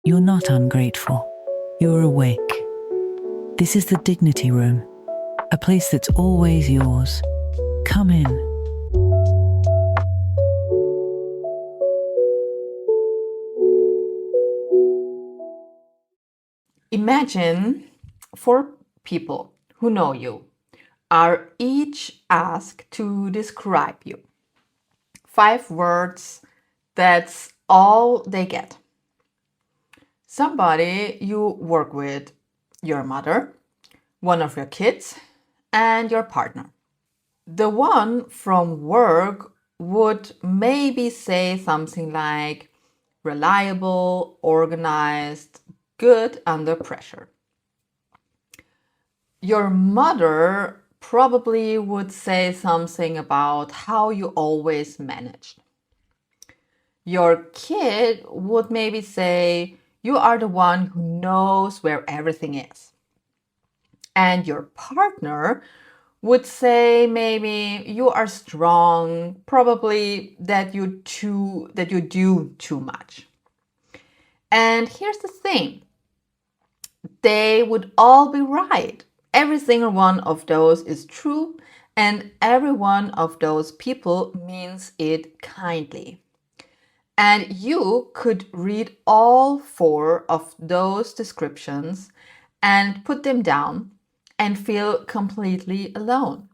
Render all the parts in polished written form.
You're not ungrateful. You're awake. This is the Dignity Room, a place that's always yours. Come in. Imagine 4 people who know you are each asked to describe you. 5 words, that's all they get. Somebody you work with, your mother, one of your kids, and your partner. The one from work would maybe say something like reliable, organized, good under pressure. Your mother probably would say something about how you always managed. Your kid would maybe say, you are the one who knows where everything is. And your partner would say maybe you are strong, probably that you do too much. And here's the thing. They would all be right. Every single one of those is true, and every one of those people means it kindly. And you could read all 4 of those descriptions and put them down and feel completely alone.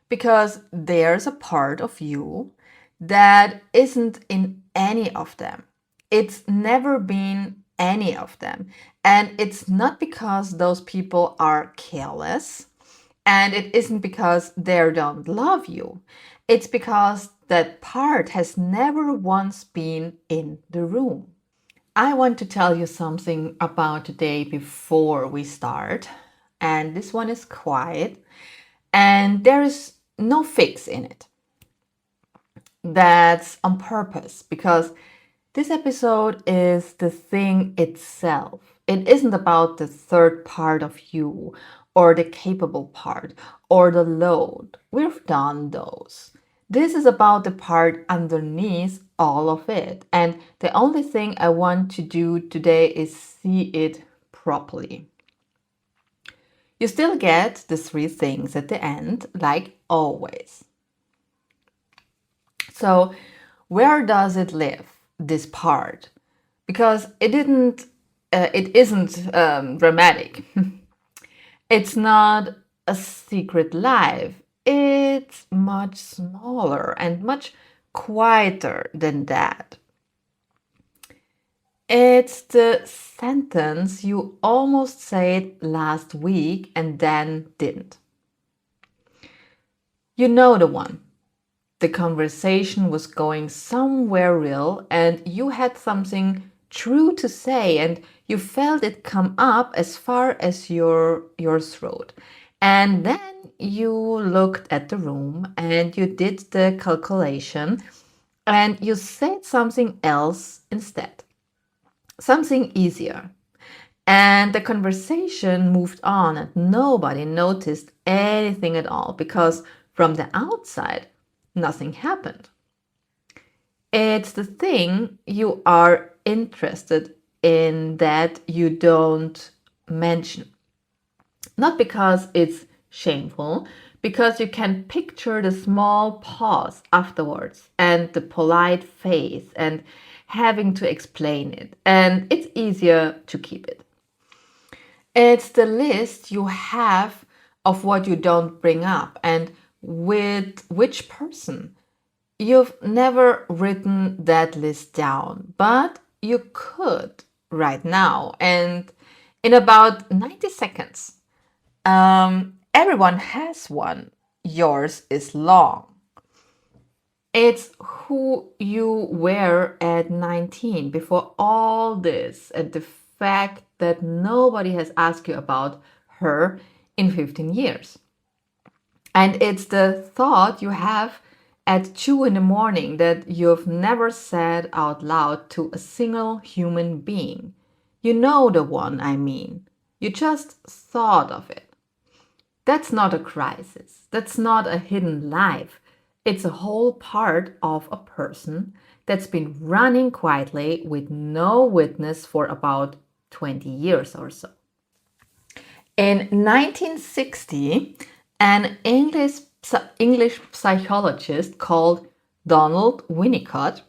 Because there's a part of you that isn't in any of them. It's never been any of them. And it's not because those people are careless, and it isn't because they don't love you. It's because that part has never once been in the room. I want to tell you something about today before we start. And this one is quiet, and there is no fix in it. That's on purpose, because this episode is the thing itself. It isn't about the third part of you, or the capable part, or the load. We've done those. This is about the part underneath all of it. And the only thing I want to do today is see it properly. You still get the 3 things at the end, like always. So, where does it live, this part? Because it isn't dramatic. It's not a secret life. It's much smaller and much quieter than that. It's the sentence you almost said last week and then didn't. You know the one. The conversation was going somewhere real, and you had something true to say, and you felt it come up as far as your throat. And then you looked at the room and you did the calculation and you said something else instead. Something easier. And the conversation moved on and nobody noticed anything at all because from the outside, nothing happened. It's the thing you are interested in that you don't mention. Not because it's shameful, because you can picture the small pause afterwards and the polite face and having to explain it. And it's easier to keep it. It's the list you have of what you don't bring up and with which person. You've never written that list down, but you could right now. And in about 90 seconds, everyone has one. Yours is long. It's who you were at 19 before all this and the fact that nobody has asked you about her in 15 years. And it's the thought you have at 2 in the morning that you've never said out loud to a single human being. You know the one I mean. You just thought of it. That's not a crisis. That's not a hidden life. It's a whole part of a person that's been running quietly with no witness for about 20 years or so. In 1960, an English psychologist called Donald Winnicott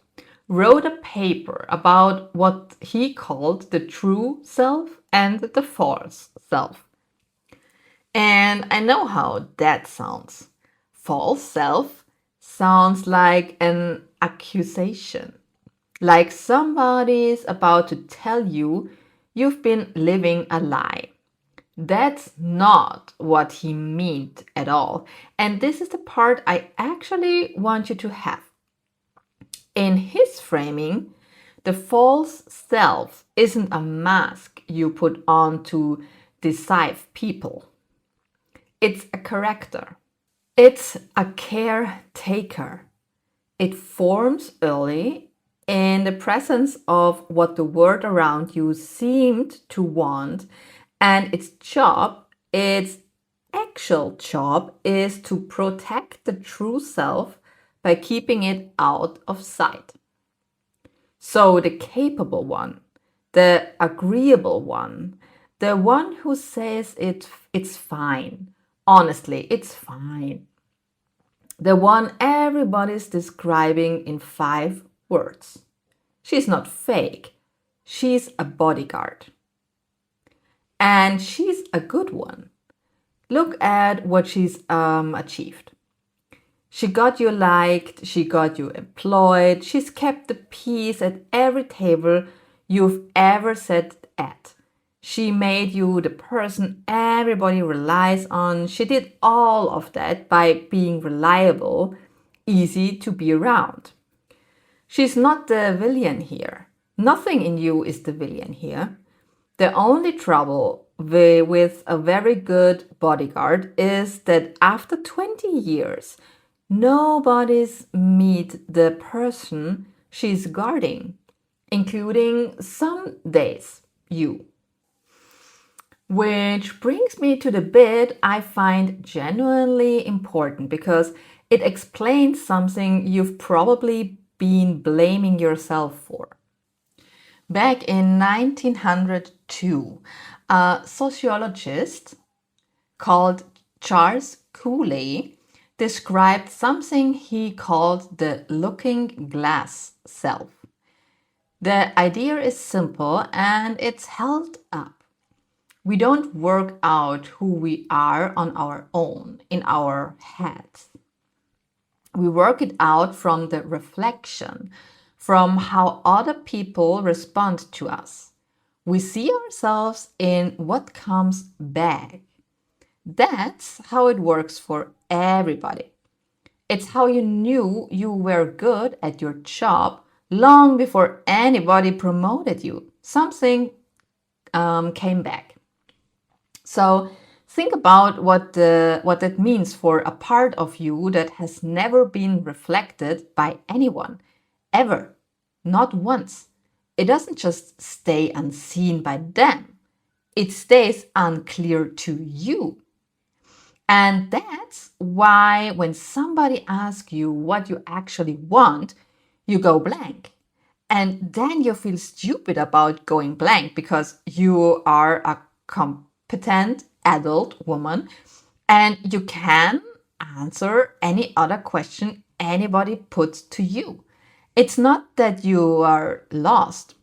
wrote a paper about what he called the true self and the false self. And I know how that sounds. False self sounds like an accusation, like somebody's about to tell you you've been living a lie. That's not what he meant at all. And this is the part I actually want you to have. In his framing, the false self isn't a mask you put on to deceive people. It's a character. It's a caretaker. It forms early in the presence of what the world around you seemed to want, and its actual job is to protect the true self by keeping it out of sight. So the capable one, the agreeable one, the one who says it's fine. Honestly, it's fine. The one everybody's describing in 5 words. She's not fake. She's a bodyguard. And she's a good one. Look at what she's achieved. She got you liked, she got you employed, she's kept the peace at every table you've ever sat at. She made you the person everybody relies on. She did all of that by being reliable, easy to be around. She's not the villain here. Nothing in you is the villain here. The only trouble with a very good bodyguard is that after 20 years, nobody's meet the person she's guarding, including some days you. Which brings me to the bit I find genuinely important because it explains something you've probably been blaming yourself for. Back in 1902, a sociologist called Charles Cooley described something he called the looking glass self. The idea is simple and it's held up. We don't work out who we are on our own, in our heads. We work it out from the reflection, from how other people respond to us. We see ourselves in what comes back. That's how it works for everybody. It's how you knew you were good at your job long before anybody promoted you. Something came back. So think about what that means for a part of you that has never been reflected by anyone, ever, not once. It doesn't just stay unseen by them. It stays unclear to you. And that's why when somebody asks you what you actually want, you go blank. And then you feel stupid about going blank because you are a competent adult woman and you can answer any other question anybody puts to you. It's not that you are lost.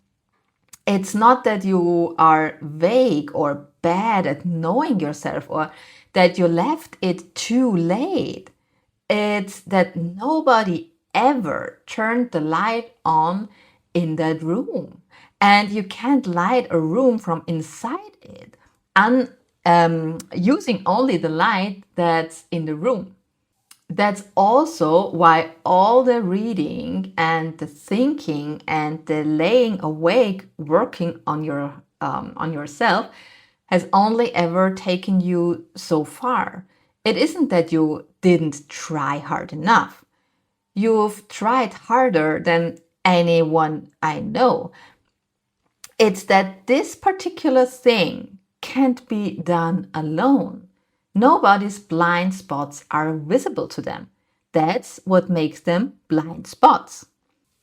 It's not that you are vague or bad at knowing yourself or that you left it too late. It's that nobody ever turned the light on in that room. And you can't light a room from inside it using only the light that's in the room. That's also why all the reading and the thinking and the laying awake working on yourself has only ever taken you so far. It isn't that you didn't try hard enough. You've tried harder than anyone I know. It's that this particular thing can't be done alone. Nobody's blind spots are visible to them. That's what makes them blind spots.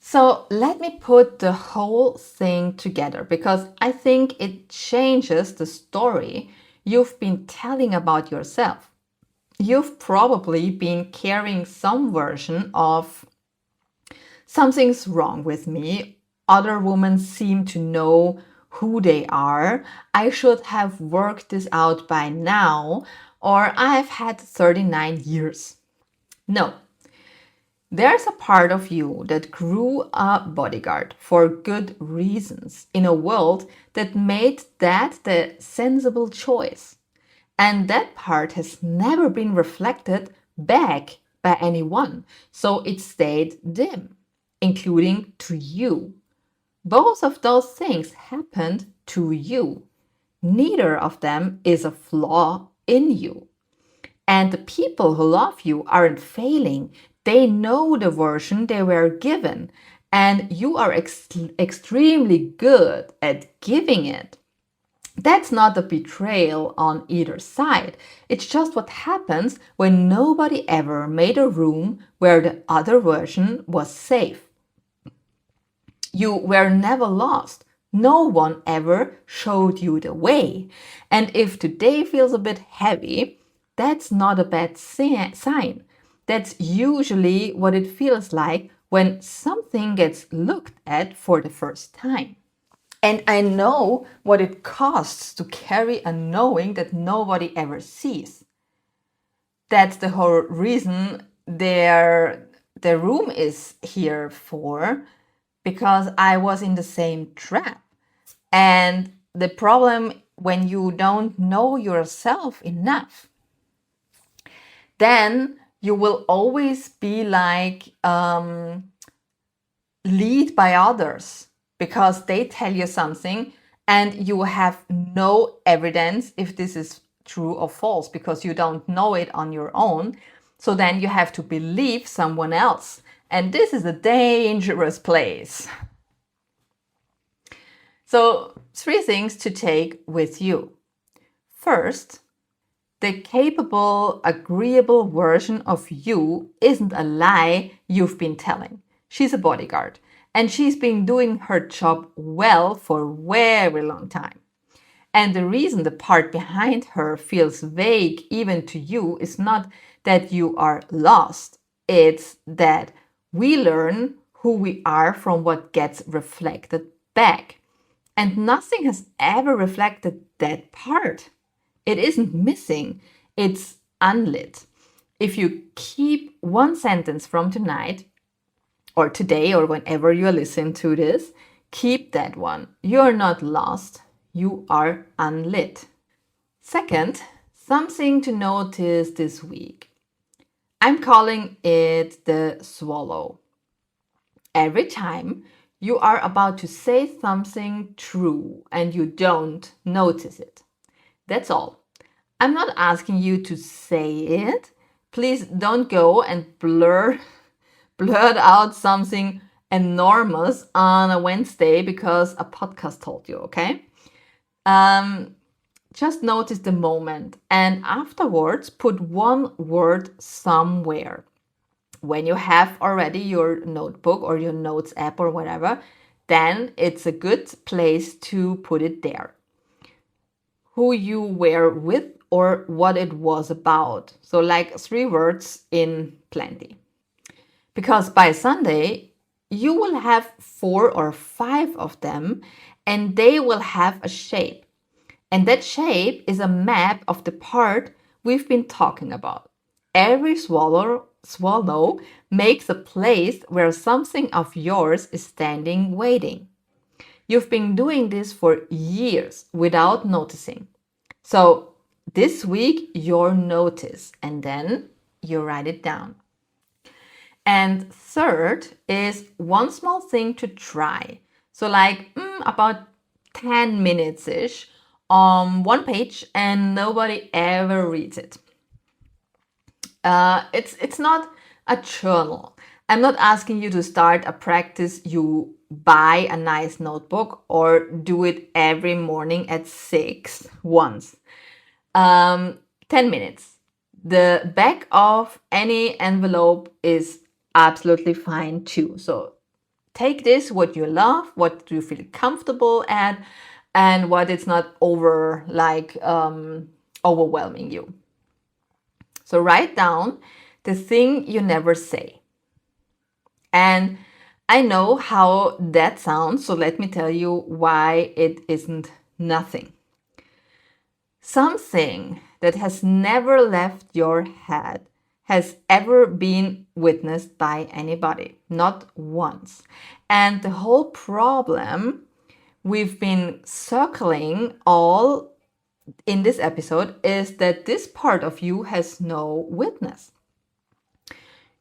So let me put the whole thing together because I think it changes the story you've been telling about yourself. You've probably been carrying some version of something's wrong with me. Other women seem to know who they are. I should have worked this out by now, or I've had 39 years. No, there's a part of you that grew a bodyguard for good reasons in a world that made that the sensible choice. And that part has never been reflected back by anyone, so it stayed dim, including to you. Both of those things happened to you. Neither of them is a flaw in you. And the people who love you aren't failing. They know the version they were given, and you are extremely good at giving it. That's not a betrayal on either side. It's just what happens when nobody ever made a room where the other version was safe. You were never lost. No one ever showed you the way. And if today feels a bit heavy, that's not a bad sign. That's usually what it feels like when something gets looked at for the first time. And I know what it costs to carry a knowing that nobody ever sees. That's the whole reason the room is here for, because I was in the same trap. And the problem when you don't know yourself enough, then you will always be like lead by others because they tell you something and you have no evidence if this is true or false because you don't know it on your own. So then you have to believe someone else. And this is a dangerous place. So 3 things to take with you. First, the capable, agreeable version of you isn't a lie you've been telling. She's a bodyguard, and she's been doing her job well for a very long time. And the reason the part behind her feels vague even to you is not that you are lost. It's that we learn who we are from what gets reflected back. And nothing has ever reflected that part. It isn't missing, it's unlit. If you keep one sentence from tonight, or today, or whenever you listen to this, keep that one. You're not lost, you are unlit. Second, something to notice this week. I'm calling it the swallow. Every time you are about to say something true and you don't notice it. That's all. I'm not asking you to say it. Please don't go and blurt out something enormous on a Wednesday because a podcast told you, okay? Just notice the moment and afterwards put one word somewhere. When you have already your notebook or your notes app or whatever, then it's a good place to put it there. Who you were with or what it was about. So like 3 words in plenty. Because by Sunday, you will have 4 or 5 of them and they will have a shape. And that shape is a map of the part we've been talking about. Every swallow makes a place where something of yours is standing waiting. You've been doing this for years without noticing. So this week you'll notice and then you write it down. And third is one small thing to try. So like about 10 minutes-ish on one page and nobody ever reads it. It's not a journal. I'm not asking you to start a practice you buy a nice notebook or do it every morning at 6 once. 10 minutes. The back of any envelope is absolutely fine too. So take this, what you love, what do you feel comfortable at, and what it's not overwhelming you. So write down the thing you never say. And I know how that sounds, so let me tell you why it isn't nothing. Something that has never left your head has ever been witnessed by anybody, not once. And the whole problem we've been circling all in this episode is that this part of you has no witness.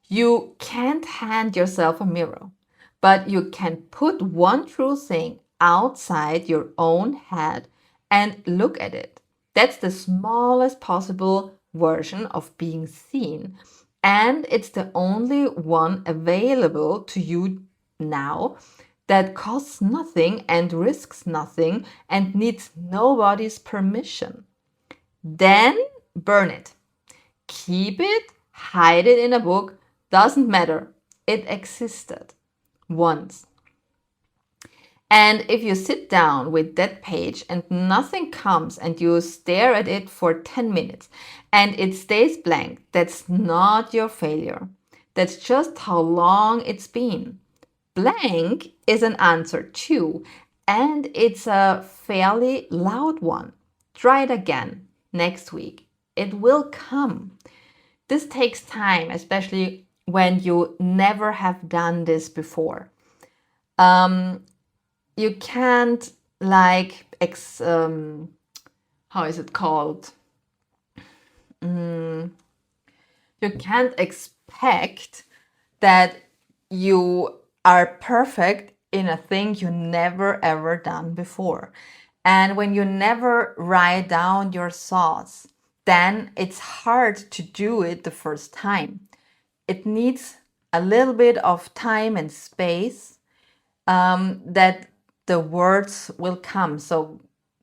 You can't hand yourself a mirror, but you can put one true thing outside your own head and look at it. That's the smallest possible version of being seen. And it's the only one available to you now that costs nothing and risks nothing and needs nobody's permission. Then burn it. Keep it, hide it in a book, doesn't matter. It existed once. And if you sit down with that page and nothing comes and you stare at it for 10 minutes and it stays blank, that's not your failure. That's just how long it's been. Blank is an answer too, and it's a fairly loud one. Try it again next week. It will come. This takes time, especially when you never have done this before. You can't how is it called? You can't expect that you are perfect in a thing you never ever done before. And when you never write down your thoughts, then it's hard to do it the first time. It needs a little bit of time and space that the words will come. So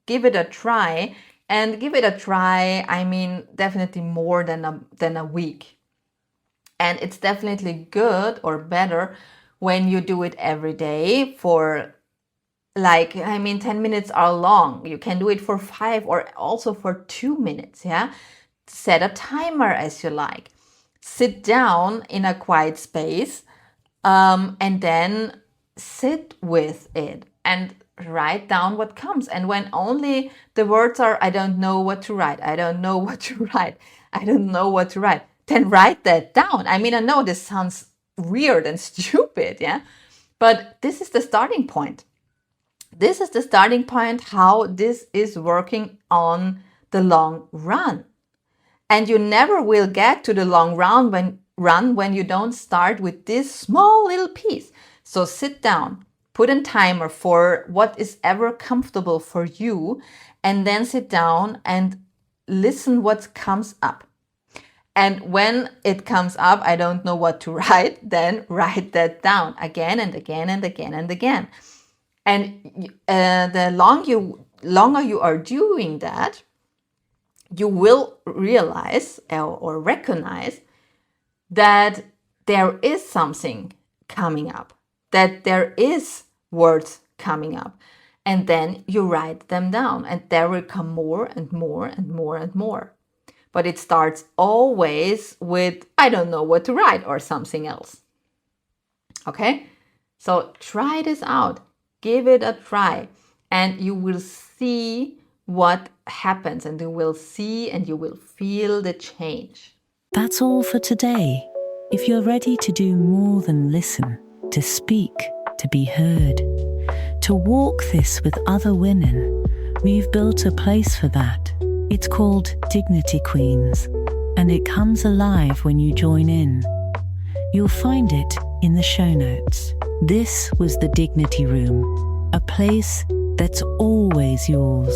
give it a try, and give it a try, I mean, definitely more than a week. And it's definitely good or better when you do it every day for 10 minutes are long. You can do it for 5 or also for 2 minutes, yeah? Set a timer as you like. Sit down in a quiet space and then sit with it and write down what comes. And when only the words are, I don't know what to write, I don't know what to write, I don't know what to write, then write that down. I mean, I know this sounds weird and stupid, yeah? But this is the starting point. This is the starting point how this is working on the long run. And you never will get to the long run when you don't start with this small little piece. So sit down, put a timer for what is ever comfortable for you, and then sit down and listen what comes up. And when it comes up, I don't know what to write, then write that down again and again and again and again. And the longer you are doing that, you will realize or recognize that there is something coming up, that there is words coming up. And then you write them down, and there will come more and more and more and more. But it starts always with, I don't know what to write, or something else. Okay? So try this out. Give it a try, and you will see what happens, and you will see and you will feel the change. That's all for today. If you're ready to do more than listen, to speak, to be heard, to walk this with other women, we've built a place for that. It's called Dignity Queens, and it comes alive when you join in. You'll find it in the show notes. This was the Dignity Room, a place that's always yours.